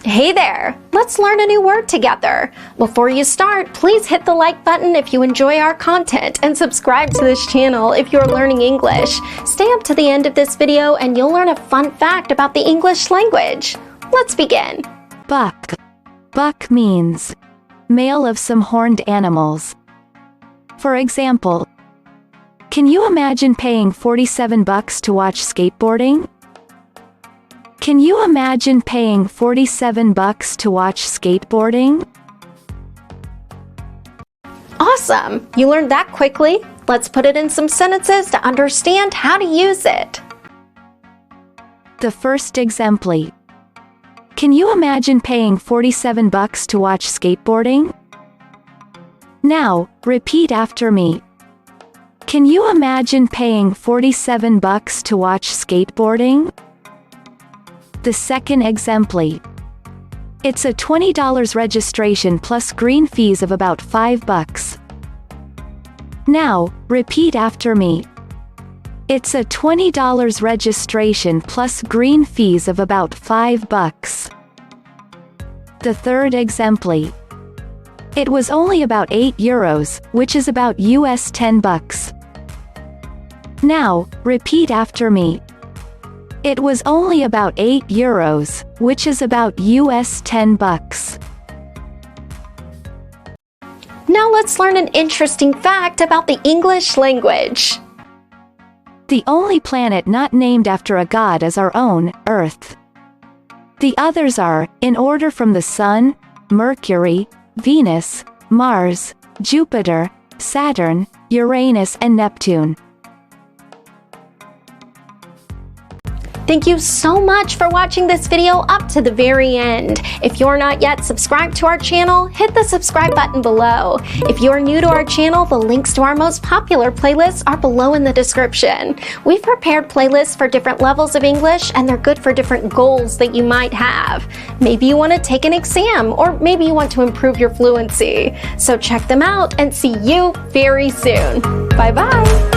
Hey there! Let's learn a new word together. Before you start, please hit the like button if you enjoy our content and subscribe to this channel if you're learning English. Stay up to the end of this video and you'll learn a fun fact about the English language. Let's begin. Buck. Buck means male of some horned animals. For example, can you imagine paying $47 to watch skateboarding? Can you imagine paying $47 to watch skateboarding? Awesome! You learned that quickly. Let's put it in some sentences to understand how to use it. The first exemplar. Can you imagine paying $47 to watch skateboarding? Now, repeat after me. Can you imagine paying $47 to watch skateboarding? The second exemplar. It's a $20 registration plus green fees of about $5. Now, repeat after me. It's a $20 registration plus green fees of about $5. The third exemplar. It was only about €8, which is about US $10. Now, repeat after me. It was only about €8, which is about US $10. Now let's learn an interesting fact about the English language. The only planet not named after a god is our own, Earth. The others are, in order from the Sun, Mercury, Venus, Mars, Jupiter, Saturn, Uranus and Neptune. Thank you so much for watching this video up to the very end. If you're not yet subscribed to our channel, hit the subscribe button below. If you're new to our channel, the links to our most popular playlists are below in the description. We've prepared playlists for different levels of English, and they're good for different goals that you might have. Maybe you want to take an exam, or maybe you want to improve your fluency. So check them out and see you very soon. Bye-bye.